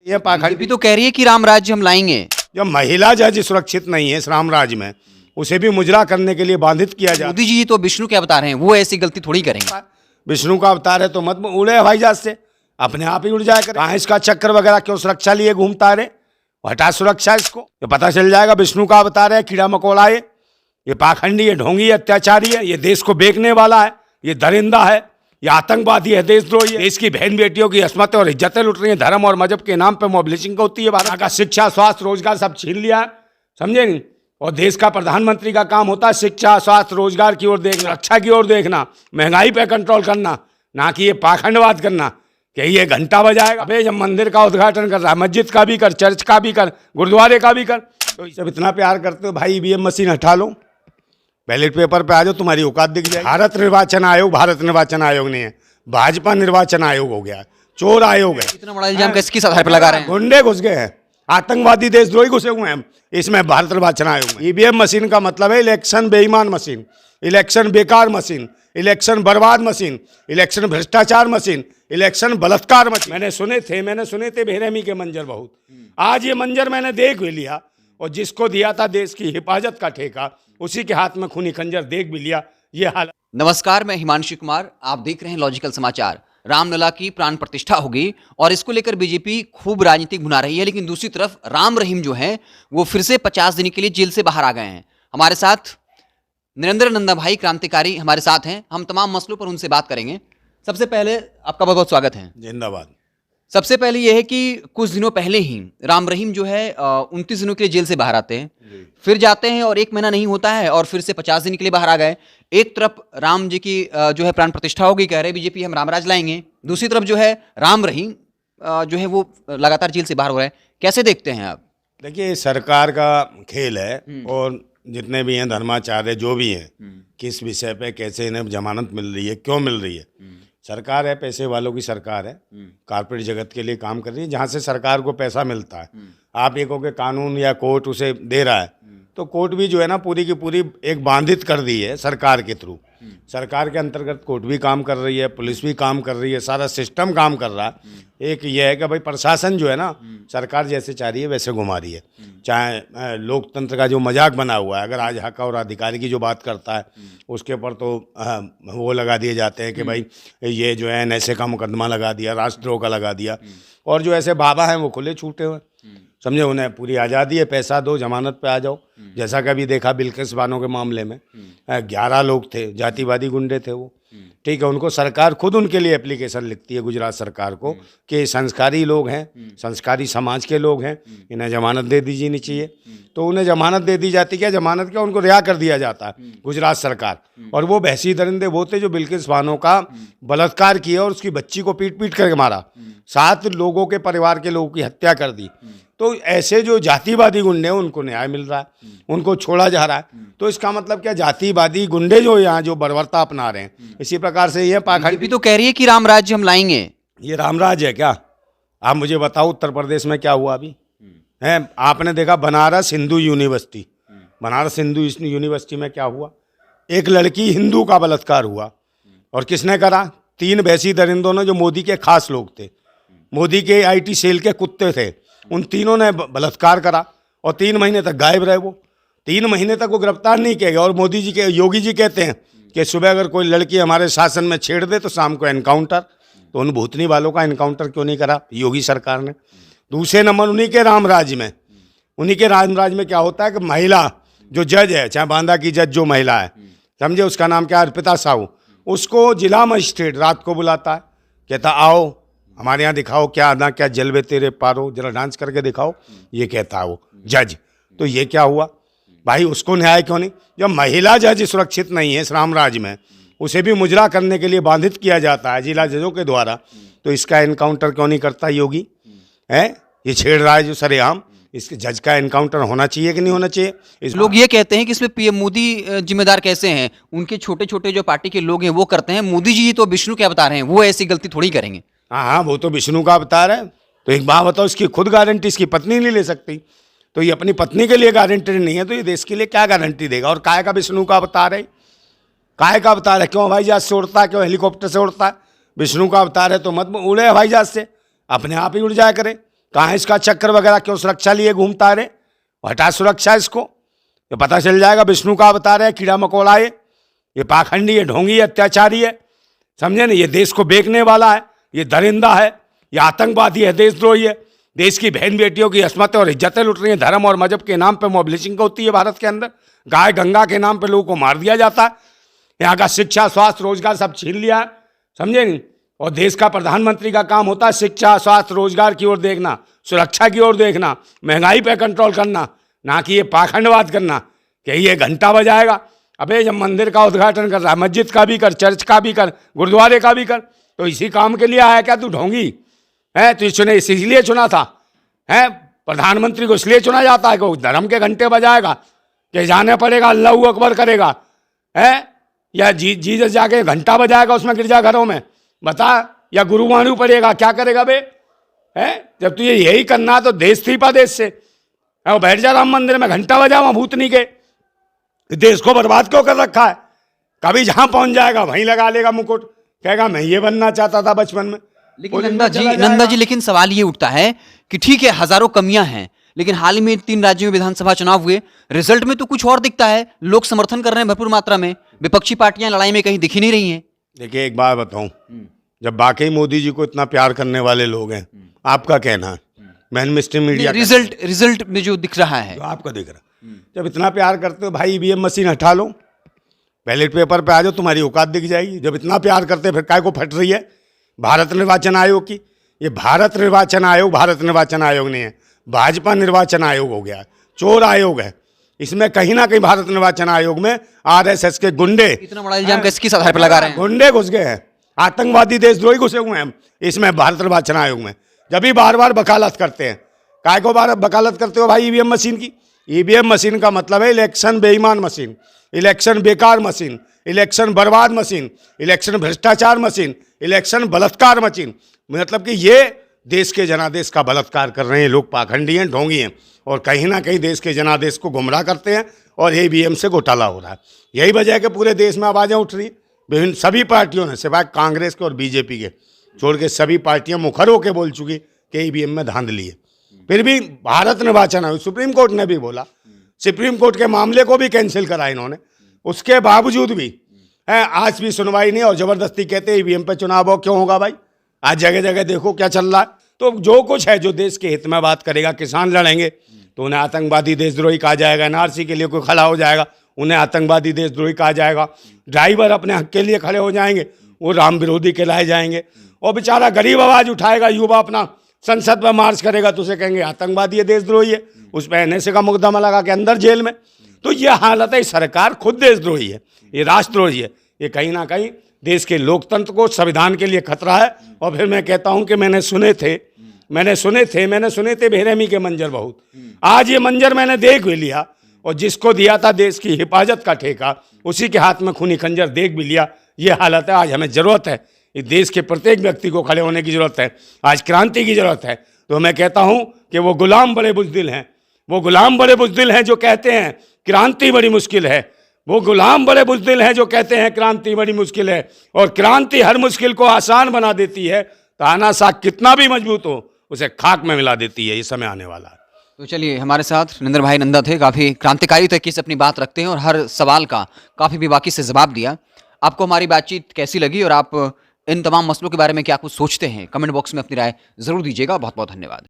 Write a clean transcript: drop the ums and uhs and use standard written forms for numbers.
ये पाखंडी भी तो कह रही है कि राम राज्य हम लाएंगे। जब महिला जज सुरक्षित नहीं है इस राम राज्य में, उसे भी मुजरा करने के लिए बाधित किया जाता मोदी जी तो विष्णु के अवतार हैं, वो ऐसी गलती थोड़ी करेंगे। है। विष्णु का अवतार है तो मत उड़े हवाई जहाज से, अपने आप ही उड़ जाया करे। कहाँ इसका चक्कर वगैरह क्यों सुरक्षा लिए घूमता रहे? हटा सुरक्षा इसको, ये पता चल जाएगा विष्णु का अवतार है, कीड़ा मकोड़ा है, ये पाखंडी है, ढोंगी है, अत्याचारी है, ये देश को बेचने वाला है, ये दरिंदा है, ये आतंकवादी है, देशद्रोही है। देश की बहन बेटियों की अस्मत और इज्जतें लुट रही है, धर्म और मजहब के नाम पे मोबिलिसिंग होती है। भारत का शिक्षा, स्वास्थ्य, रोजगार सब छीन लिया है, समझे नहीं? और देश का प्रधानमंत्री का काम होता है शिक्षा, स्वास्थ्य, रोजगार की ओर देखना, रक्षा की ओर देखना, महंगाई पे कंट्रोल करना, ना कि ये पाखंडवाद करना कि ये घंटा बजाएगा। अबे जब मंदिर का उद्घाटन कर रहा है, मस्जिद का भी कर, चर्च का भी कर, गुरुद्वारे का भी कर, तो जब इतना प्यार करते हो भाई ईवीएम मशीन हटा लो, बैलेट पेपर पे आ जाओ, तुम्हारी औकात दिख जाएगी। भारत निर्वाचन आयोग नहीं है, भाजपा निर्वाचन आयोग हो गया, चोर आयोग है। इतना बड़ा इल्जाम किस आधार पर लगा रहे हैं? गुंडे घुस गए हैं, आतंकवादी देशद्रोही घुसे हुए हैं इसमें भारत निर्वाचन आयोग में। ईवीएम मशीन का मतलब है इलेक्शन बेईमान मशीन, इलेक्शन बेकार मशीन, इलेक्शन बर्बाद मशीन, इलेक्शन भ्रष्टाचार मशीन, इलेक्शन बलात्कार मशीन। मैंने सुने थे बेरहमी के मंजर बहुत। आज ये मंजर मैंने देख भी लिया, और जिसको दिया था देश की हिफाजत का ठेका, उसी के हाथ में खूनी खंजर देख भी लिया। ये हाल। नमस्कार, मैं हिमांशु कुमार, आप देख रहे हैं लॉजिकल समाचार। रामलला की प्राण प्रतिष्ठा होगी और इसको लेकर बीजेपी खूब राजनीतिक भुना रही है, लेकिन दूसरी तरफ राम रहीम जो हैं वो फिर से 50 दिन के लिए जेल से बाहर आ गए हैं। हमारे साथ नरेंद्र नंदा भाई क्रांतिकारी हमारे साथ हैं, हम तमाम मसलों पर उनसे बात करेंगे। सबसे पहले आपका बहुत बहुत स्वागत है। जिंदाबाद। सबसे पहले यह है कि कुछ दिनों पहले ही राम रहीम जो है 29 दिनों के लिए जेल से बाहर आते हैं, फिर जाते हैं और 1 महीना नहीं होता है और फिर से 50 दिन के लिए बाहर आ गए। एक तरफ राम जी की जो है प्राण प्रतिष्ठा होगी, कह रहे बीजेपी हम रामराज लाएंगे, दूसरी तरफ जो है राम रहीम जो है वो लगातार जेल से बाहर हो रहे हैं। कैसे देखते हैं आप? देखिए, सरकार का खेल है, और जितने भी हैं धर्माचार्य जो भी हैं, किस विषय पे कैसे इन्हें जमानत मिल रही है, क्यों मिल रही है। सरकार है, पैसे वालों की सरकार है, कारपोरेट जगत के लिए काम कर रही है, जहाँ से सरकार को पैसा मिलता है। आप ये कहो कि कानून या कोर्ट उसे दे रहा है, तो कोर्ट भी जो है ना पूरी की पूरी एक बांधित कर दी है सरकार के थ्रू। सरकार के अंतर्गत कोर्ट भी काम कर रही है, पुलिस भी काम कर रही है, सारा सिस्टम काम कर रहा है। एक ये है कि भाई प्रशासन जो है ना सरकार जैसे चाह रही है वैसे घुमा रही है। चाहे लोकतंत्र का जो मजाक बना हुआ है, अगर आज हक और अधिकारी की जो बात करता है उसके ऊपर तो वो लगा दिए जाते हैं कि भाई ये जो है नशे का मुकदमा लगा दिया, राष्ट्रद्रोह का लगा दिया, और जो ऐसे बाबा हैं वो खुले छूटे हुए, समझे, उन्हें पूरी आज़ादी है, पैसा दो जमानत पे आ जाओ। जैसा कि अभी देखा बिल्किस बानो के मामले में 11 लोग थे, जातिवादी गुंडे थे वो, ठीक है। उनको सरकार खुद उनके लिए एप्लीकेशन लिखती है गुजरात सरकार को कि संस्कारी लोग हैं, संस्कारी समाज के लोग हैं, इन्हें जमानत दे दी जानी चाहिए। तो उन्हें जमानत दे दी जाती, क्या जमानत क्या, उनको रिहा कर दिया जाता है गुजरात सरकार। और वो बहसी दरिंदे वो थे जो बिल्किस बानो का बलात्कार किया और उसकी बच्ची को पीट पीट करके मारा, 7 लोगों के परिवार के लोगों की हत्या कर दी। तो ऐसे जो जातिवादी गुंडे हैं उनको न्याय मिल रहा है, उनको छोड़ा जा रहा है। तो इसका मतलब क्या, जातिवादी गुंडे जो यहाँ जो बर्बरता अपना रहे हैं, इसी प्रकार से ये पाखंडी भी तो कह रही है कि राम राज्य हम लाएंगे। ये रामराज है क्या? आप मुझे बताओ उत्तर प्रदेश में क्या हुआ अभी है? आपने देखा बनारस हिंदू यूनिवर्सिटी, बनारस हिंदू यूनिवर्सिटी में क्या हुआ? एक लड़की हिंदू का बलात्कार हुआ, और किसने करा? 3 भैंसी दरिंदों ने, जो मोदी के खास लोग थे, मोदी के IT सेल के कुत्ते थे, उन तीनों ने बलात्कार करा, और 3 महीने तक गायब रहे वो। 3 महीने तक वो गिरफ्तार नहीं किया गया। और मोदी जी के योगी जी कहते हैं कि सुबह अगर कोई लड़की हमारे शासन में छेड़ दे तो शाम को एनकाउंटर। तो उन भूतनी वालों का एनकाउंटर क्यों नहीं करा योगी सरकार ने? दूसरे नंबर उन्हीं के रामराज में क्या होता है कि महिला जो जज है, चाहे बांदा की जज जो महिला है, समझे, उसका नाम क्या है, अर्पिता साहू, उसको जिला मजिस्ट्रेट रात को बुलाता है, कहता आओ हमारे यहाँ दिखाओ क्या अदा, क्या जलवे तेरे पारो, जरा डांस करके दिखाओ, ये कहता है वो जज। तो ये क्या हुआ भाई? उसको न्याय क्यों नहीं? जब महिला जज सुरक्षित नहीं है इस राम राज्य में, उसे भी मुजरा करने के लिए बाधित किया जाता है जिला जजों के द्वारा, तो इसका एनकाउंटर क्यों नहीं करता योगी? है ये छेड़ रहा है जो सरेआम, इसके जज का एनकाउंटर होना चाहिए कि नहीं होना चाहिए? लोग ये कहते हैं कि इसमें पीएम मोदी जिम्मेदार कैसे हैं? उनके छोटे छोटे जो पार्टी के लोग हैं वो करते हैं, मोदी जी तो विष्णु के अवतार हैं, वो ऐसी गलती थोड़ी करेंगे। हाँ, वो तो विष्णु का अवतार है। तो एक बात बताओ, इसकी खुद गारंटी इसकी पत्नी नहीं ले सकती, तो ये अपनी पत्नी के लिए गारंटी नहीं है, तो ये देश के लिए क्या गारंटी देगा? और काय का विष्णु का अवतार है? काय का अवतार है? क्यों हवाई जहाज से उड़ता है, क्यों हेलीकॉप्टर से उड़ता है? विष्णु का अवतार है तो मत उड़े हवाई जहाज से, अपने आप ही उड़ जाया करे। कहाँ इसका चक्र वगैरह, क्यों सुरक्षा लिए घूमता रहे? हटा सुरक्षा इसको, ये पता चल जाएगा विष्णु का अवतार है, कीड़ा मकोड़ा है, ये पाखंडी है, ढोंगी है, अत्याचारी है, समझे ना? ये देश को बेचने वाला है, ये दरिंदा है, ये आतंकवादी है, देशद्रोही है। देश की बहन बेटियों की अस्मतें और इज्जतें लुट रही हैं। धर्म और मजहब के नाम पे मोबिलिसिंग होती है भारत के अंदर। गाय गंगा के नाम पे लोगों को मार दिया जाता है। यहाँ का शिक्षा, स्वास्थ्य, रोजगार सब छीन लिया है, समझे नहीं? और देश का प्रधानमंत्री का काम होता है शिक्षा, स्वास्थ्य, रोजगार की ओर देखना, सुरक्षा की ओर देखना, महंगाई पे कंट्रोल करना, ना कि ये पाखंडवाद करना कि ये घंटा बजाएगा। अबे जब मंदिर का उद्घाटन कर रहा है, मस्जिद का भी कर, चर्च का भी कर, गुरुद्वारे का भी कर, तो इसी काम के लिए आया क्या तू ढोंगी है? तू चुने इसलिए चुना था है? प्रधानमंत्री को इसलिए चुना जाता है कि वो धर्म के घंटे बजाएगा, कि जाने पड़ेगा अल्लाहू अकबर करेगा है, या जीसस जाके घंटा बजाएगा उसमें गिरजाघरों में, बता? या गुरुवाणी पड़ेगा, क्या करेगा बे है? जब तुझे यही करना तो देश थी पा देश से, और बैठ जा राम मंदिर में घंटा बजा वहां भूतनी के। देश को बर्बाद क्यों कर रखा है? कभी जहां पहुंच जाएगा वहीं लगा लेगा मुकुट, कहेगा मैं ये बनना चाहता था बचपन में। लेकिन नंदा जी लेकिन सवाल ये उठता है कि ठीक है हजारों कमियां हैं, लेकिन हाल ही में 3 राज्यों में विधानसभा चुनाव हुए, रिजल्ट में तो कुछ और दिखता है, लोग समर्थन कर रहे हैं भरपूर मात्रा में, विपक्षी पार्टियां लड़ाई में कहीं दिख ही नहीं रही हैं। देखिए एक बात बताऊं, जब वाकई मोदी जी को इतना प्यार करने वाले लोग हैं, आपका कहना है, मैन स्ट्रीम मीडिया रिजल्ट में जो दिख रहा है, तो आपका दिख रहा, जब इतना प्यार करते हो भाई ईवीएम मशीन हटा लो, बैलेट पेपर पे आ जाओ, तुम्हारी औकात दिख जाएगी। जब इतना प्यार करते फिर काय को फट रही है भारत निर्वाचन आयोग की? ये भारत निर्वाचन आयोग नहीं है, भाजपा निर्वाचन आयोग हो गया, चोर आयोग है। इसमें कहीं ना कहीं भारत निर्वाचन आयोग में आरएसएस के गुंडे, इतना बड़ा इल्जाम किस आधार पर लगा रहे हैं? गुंडे घुस गए हैं, आतंकवादी देशद्रोही घुसे हुए हैं इसमें भारत निर्वाचन आयोग में। जब भी बार बार वकालत करते हैं, काय को बार वकालत करते हो भाई ईवीएम मशीन की? ईवीएम मशीन का मतलब है इलेक्शन बेईमान मशीन, इलेक्शन बेकार मशीन, इलेक्शन बर्बाद मशीन, इलेक्शन भ्रष्टाचार मशीन, इलेक्शन बलात्कार मशीन। मतलब कि ये देश के जनादेश का बलात्कार कर रहे हैं लोग, पाखंडी हैं, ढोंगी हैं, और कहीं ना कहीं देश के जनादेश को गुमराह करते हैं, और ईवीएम से घोटाला हो रहा है। यही वजह है कि पूरे देश में आवाज़ें उठ रही विभिन्न सभी पार्टियों ने, सिवाय कांग्रेस के और बीजेपी के छोड़ के सभी पार्टियां मुखर होकर बोल चुकी कि ईवीएम में धांधली है। फिर भी भारत निर्वाचन आयोग, सुप्रीम कोर्ट ने भी बोला, सुप्रीम कोर्ट के मामले को भी कैंसिल करा इन्होंने, उसके बावजूद भी है आज भी सुनवाई नहीं, और जबरदस्ती कहते हैं ईवीएम पे चुनाव हो। क्यों होगा भाई? आज जगह जगह देखो क्या चल रहा है। तो जो कुछ है, जो देश के हित में बात करेगा, किसान लड़ेंगे तो उन्हें आतंकवादी देशद्रोही कहा जाएगा, एनआरसी के लिए कोई खड़ा हो जाएगा उन्हें आतंकवादी देशद्रोही कहा जाएगा, ड्राइवर अपने हक के लिए खड़े हो जाएंगे वो राम विरोधी कहलाए जाएंगे, और बेचारा गरीब आवाज उठाएगा, युवा अपना संसद में मार्च करेगा तो उसे कहेंगे आतंकवादी है, देशद्रोही है, उस पर एनएसए का मुकदमा लगा के अंदर जेल में। तो ये हालत है, सरकार खुद देशद्रोही है, ये राष्ट्रद्रोही है, ये कहीं ना कहीं देश के लोकतंत्र को, संविधान के लिए खतरा है। और फिर मैं कहता हूं कि मैंने सुने थे बेरहमी के मंजर बहुत, आज ये मंजर मैंने देख भी लिया, और जिसको दिया था देश की हिफाजत का ठेका उसी के हाथ में खूनी खंजर देख भी लिया। ये हालत है। आज हमें जरूरत है, इस देश के प्रत्येक व्यक्ति को खड़े होने की जरूरत है, आज क्रांति की जरूरत है। तो मैं कहता हूं कि वो गुलाम बड़े बुज़दिल हैं, वो गुलाम बड़े बुज़दिल हैं जो कहते हैं क्रांति बड़ी मुश्किल है, वो गुलाम बड़े बुज़दिल हैं जो कहते हैं क्रांति बड़ी मुश्किल है, और क्रांति हर मुश्किल को आसान बना देती है। तानाशाह कितना भी मजबूत हो उसे खाक में मिला देती है। ये समय आने वाला है। तो चलिए, हमारे साथ नरेंद्र भाई नंदा थे, काफ़ी क्रांतिकारी तरीके से अपनी बात रखते हैं और हर सवाल का काफ़ी बेबाकी से जवाब दिया। आपको हमारी बातचीत कैसी लगी और आप इन तमाम मसलों के बारे में क्या कुछ सोचते हैं, कमेंट बॉक्स में अपनी राय ज़रूर दीजिएगा। बहुत बहुत धन्यवाद।